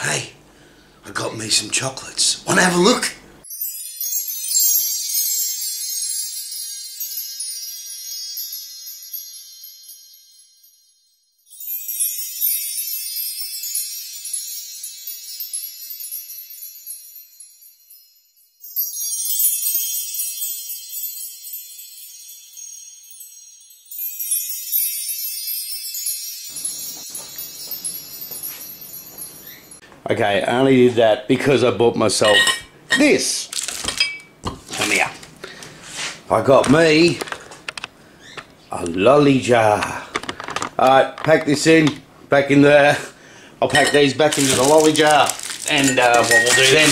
Hey, I got me some chocolates. Wanna have a look? Okay, I only did that because I bought myself this. Come here. I got me a lolly jar. Alright, pack this in, back in there. I'll pack these back into the lolly jar. And what we'll do then,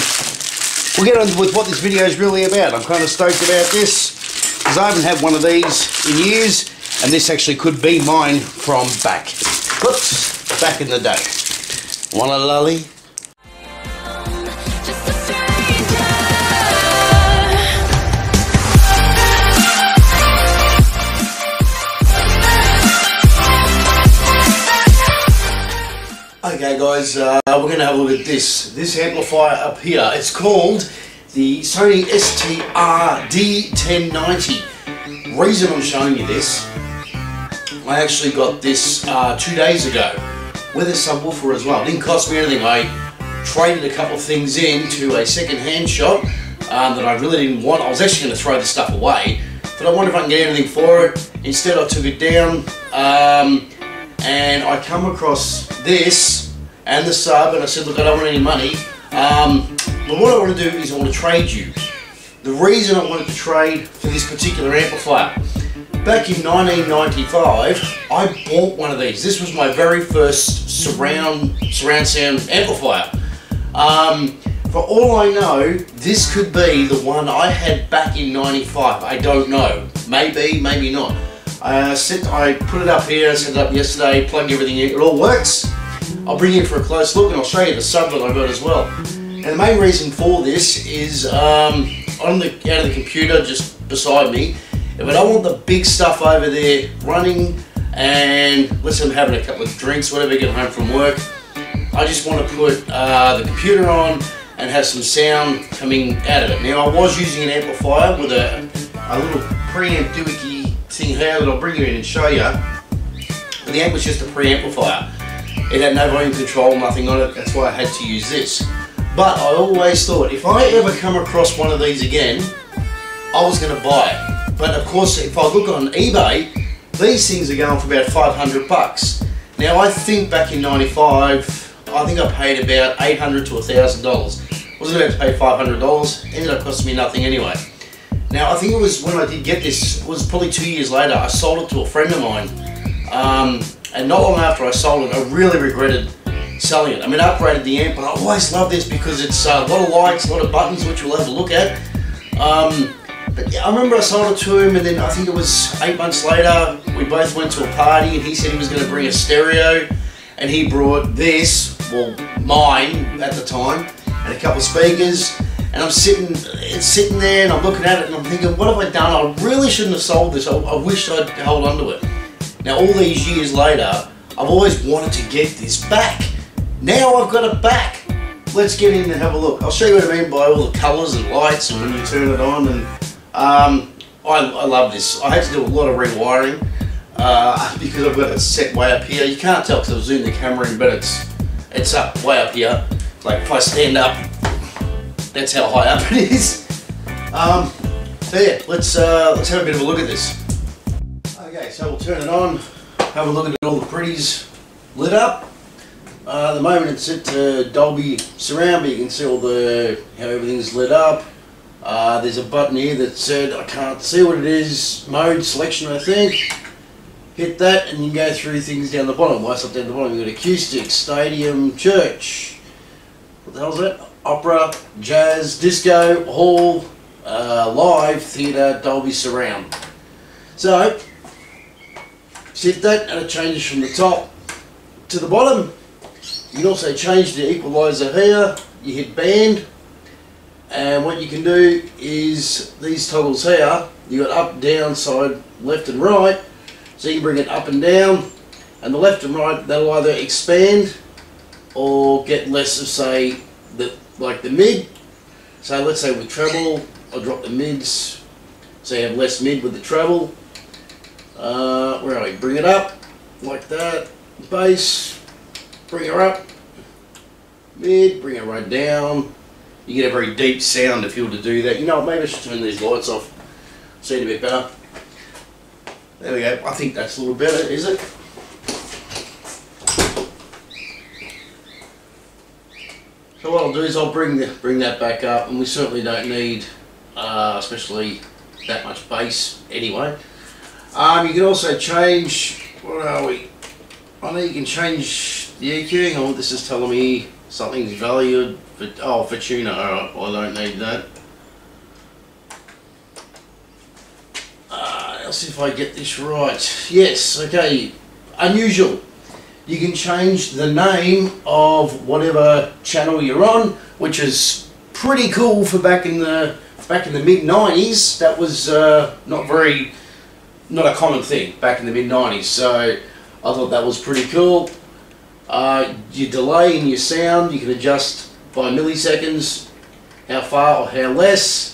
we'll get on with what this video is really about. I'm kind of stoked about this, because I haven't had one of these in years, and this actually could be mine from back in the day. Want a lolly? Okay guys, we're going to have a look at this amplifier up here. It's called the Sony STR D1090. Reason I'm showing you this, I actually got this 2 days ago with a subwoofer as well. It didn't cost me anything. I traded a couple of things in to a second-hand shop that I really didn't want. I was actually going to throw this stuff away, but I wondered if I can get anything for it. Instead I took it down and I come across this and the sub, and I said, look, I don't want any money, but what I want to do is I want to trade you. The reason I wanted to trade for this particular amplifier, back in 1995 I bought one of these. This was my very first surround sound amplifier. For all I know, this could be the one I had back in 95. I don't know, maybe, maybe not. I put it up here, I set it up yesterday, plugged everything in, it all works. I'll bring you in for a close look and I'll show you the sub that I got as well. And the main reason for this is out of the computer just beside me, if I don't want the big stuff over there running, and let's say I'm having a couple of drinks, whatever, get home from work, I just want to put the computer on and have some sound coming out of it. Now I was using an amplifier with a little preamp doohickey thing here that I'll bring you in and show you, but the amp was just a preamplifier. It had no volume control, nothing on it, that's why I had to use this. But I always thought, if I ever come across one of these again, I was going to buy it. But of course, if I look on eBay, these things are going for about 500 bucks. Now I think back in 95, I think I paid about $800 to $1,000. Wasn't about to pay $500, ended up costing me nothing anyway. Now I think it was when I did get this, it was probably 2 years later, I sold it to a friend of mine. And not long after I sold it, I really regretted selling it. I mean, I upgraded the amp, but I always love this because it's a lot of lights, a lot of buttons, which we'll have a look at. But yeah, I remember I sold it to him, and then I think it was 8 months later, we both went to a party, and he said he was going to bring a stereo, and he brought this, well, mine at the time, and a couple of speakers, and it's sitting there, and I'm looking at it, and I'm thinking, what have I done? I really shouldn't have sold this. I wished I'd held on to it. Now all these years later, I've always wanted to get this back. Now I've got it back. Let's get in and have a look. I'll show you what I mean by all the colours and lights and when you turn it on. And I love this. I had to do a lot of rewiring because I've got it set way up here. You can't tell because I've zoomed the camera in, but it's up way up here. Like if I stand up, that's how high up it is. So yeah, let's have a bit of a look at this. Okay, so we'll turn it on, have a look at all the pretties lit up. At the moment it's at Dolby Surround, but you can see all how everything's lit up. There's a button here that said, I can't see what it is, mode selection I think. Hit that and you go through things down the bottom. What's up down the bottom? You've got acoustic, stadium, church. What the hell's that? Opera, jazz, disco, hall, live, theatre, Dolby Surround. So, hit that and it changes from the top to the bottom. You can also change the equalizer here. You hit band, and what you can do is these toggles here, you got up, down, side, left and right, so you can bring it up and down, and the left and right, that'll either expand or get less of, say, like the mid. So let's say with treble, I'll drop the mids, so you have less mid with the treble. Where are we? Bring it up, like that. Bass, bring her up. Mid, bring it right down. You get a very deep sound if you were to do that. You know what, maybe I should turn these lights off. See it a bit better. There we go. I think that's a little better, is it? So what I'll do is I'll bring that back up, and we certainly don't need, especially that much bass anyway. You can also change, what are we? I know you can change the EQ. Hang on, this is telling me something's valued for, for tuner. Alright, well, I don't need that. Let's see if I get this right. Yes, okay. Unusual. You can change the name of whatever channel you're on, which is pretty cool for back in the mid-90s. That was not a common thing back in the mid-90s. So I thought that was pretty cool. Your delay in your sound, you can adjust by milliseconds, how far or how less,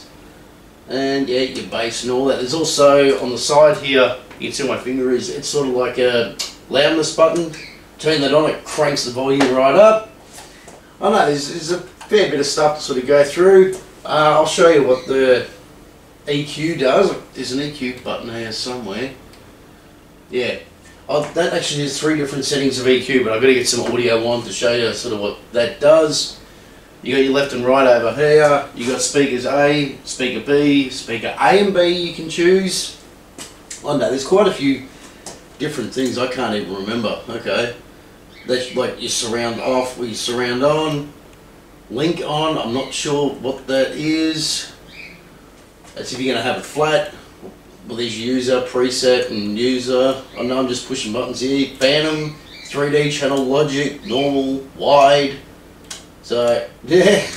and yeah, your bass and all that. There's also on the side here, you can see my finger is, it's sort of like a loudness button. Turn that on, it cranks the volume right up. I know there's a fair bit of stuff to sort of go through. I'll show you what the EQ does. There's an EQ button here somewhere. Yeah. That actually has 3 different settings of EQ, but I've got to get some audio on to show you sort of what that does. You got your left and right over here. You got speakers A, speaker B, speaker A and B you can choose. Oh no, there's quite a few different things I can't even remember. Okay, that's like your surround off or your surround on, link on. I'm not sure what that is. That's if you're going to have it flat. Well, there's user, preset, and user. I know I'm just pushing buttons here. Phantom, 3D channel, logic, normal, wide. So yeah,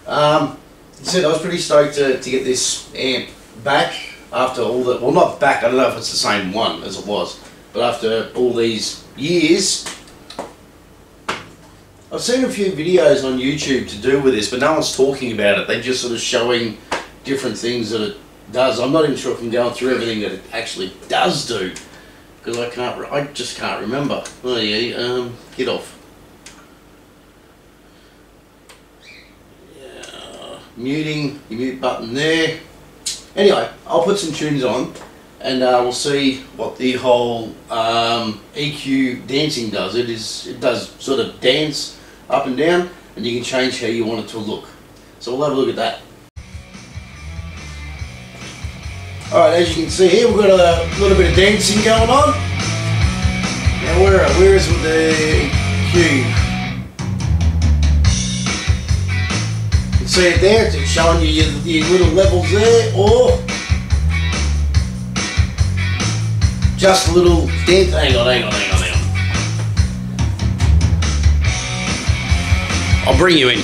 I was pretty stoked to get this amp back after all that. Well, not back. I don't know if it's the same one as it was, but after all these years. I've seen a few videos on YouTube to do with this, but no one's talking about it. They're just sort of showing different things that it does. I'm not even sure if I'm going through everything that it actually does do, because I just can't remember. Oh yeah, get off. Yeah, muting, your mute button there. Anyway, I'll put some tunes on, and we'll see what the whole EQ dancing does. It does sort of dance up and down, and you can change how you want it to look. So we'll have a look at that. Alright, as you can see here, we've got a little bit of dancing going on. Now where is with the EQ? You can see it there, it's showing you your little levels there, or just a little dance. Hang on. I'll bring you in.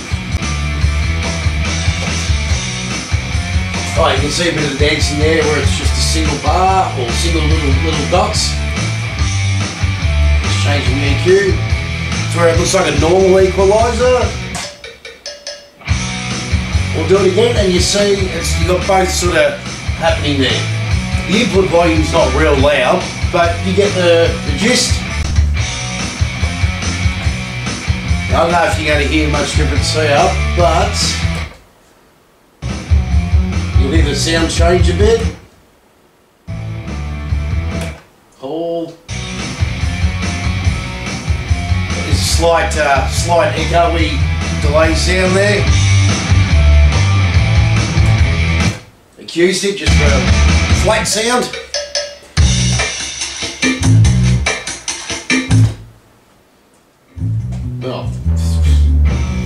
Oh, you can see a bit of the dancing there where it's just a single bar or single little dots. Just changing the EQ. It's where it looks like a normal equaliser. We'll do it again, and you see you've got both sort of happening there. The input volume's not real loud, but you get the gist. I don't know if you're going to hear much difference here, but you'll hear the sound change a bit. Hold. There's a slight echoey delay sound there. Acoustic, just for a flat sound. Well,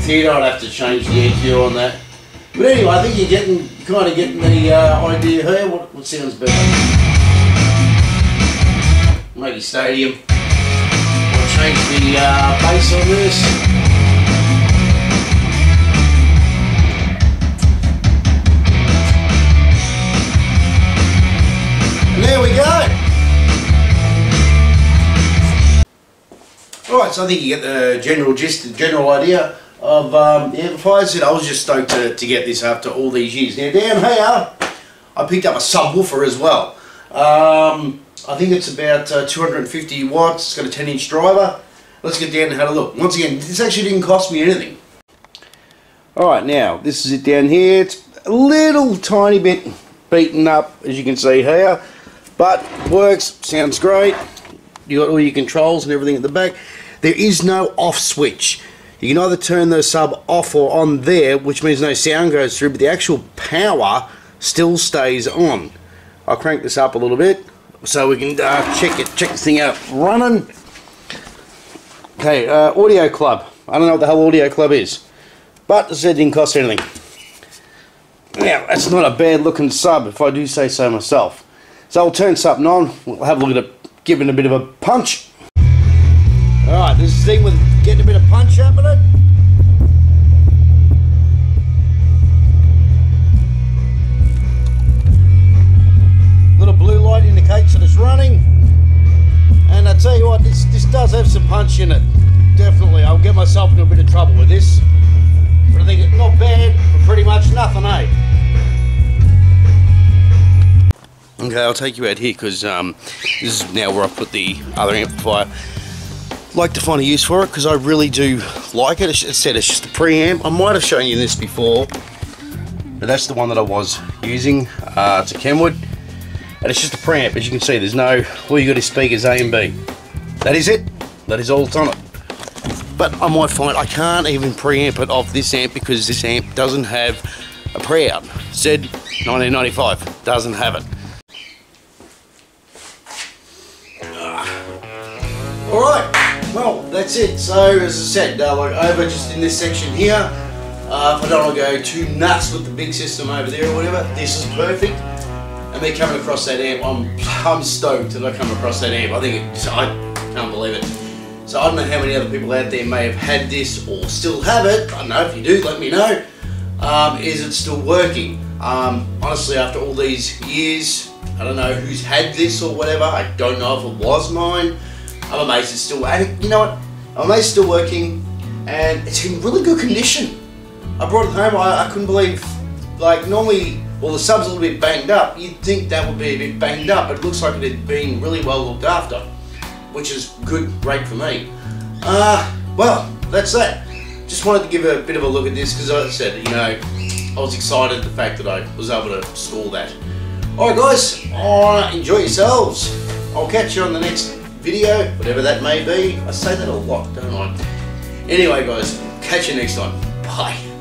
theatre, I'd have to change the EQ on that. But anyway, I think you're kind of getting the idea here. What sounds better? Maybe stadium. I'll change the bass on this. And there we go. Alright, Alright, so I think you get the general gist, the general idea of the amplifiers. I was just stoked to get this after all these years. Now down here, I picked up a subwoofer as well. I think it's about 250 watts, it's got a 10-inch driver. Let's get down and have a look. Once again, this actually didn't cost me anything. Alright, now, this is it down here. It's a little tiny bit beaten up, as you can see here, but works, sounds great. You got all your controls and everything at the back. There is no off switch. You can either turn the sub off or on there, which means no sound goes through, but the actual power still stays on. I'll crank this up a little bit so we can check this thing out running. Okay, Audio Club. I don't know what the hell Audio Club is, but as I said, it didn't cost anything. Now, that's not a bad looking sub, if I do say so myself. So I'll turn something on, we'll have a look at it, giving a bit of a punch. Alright, this is the thing with getting a bit of punch up in it. Little blue light indicates that it's running. And I tell you what, this does have some punch in it. Definitely, I'll get myself into a bit of trouble with this. But I think it's not bad for pretty much nothing, eh? Okay, I'll take you out here because this is now where I put the other amplifier. Like to find a use for it because I really do like it. As I said, it's just a preamp. I might have shown you this before, but that's the one that I was using. It's a Kenwood, and it's just a preamp. As you can see, there's no, all you got is speakers A and B. That is it. That is all that's on it. But I might find I can't even preamp it off this amp because this amp doesn't have a pre-out. Said 1995 doesn't have it. Alright, well that's it. So as I said, like over just in this section here, if I don't want to go too nuts with the big system over there or whatever, this is perfect. And me coming across that amp, I'm stoked that I come across that amp. I think I can't believe it. So I don't know how many other people out there may have had this or still have it. I don't know, if you do, let me know. Is it still working? Honestly, after all these years, I don't know who's had this or whatever. I don't know if it was mine. I'm amazed it's still, and you know what, I'm amazed it's still working, and it's in really good condition. I brought it home, I couldn't believe, like normally, well the sub's a little bit banged up, you'd think that would be a bit banged up, but it looks like it had been really well looked after, which is good, great for me. Well, that's that. Just wanted to give a bit of a look at this, because as I said, you know, I was excited at the fact that I was able to score that. Alright guys, enjoy yourselves. I'll catch you on the next video, whatever that may be. I say that a lot, don't I? Anyway guys, catch you next time. Bye.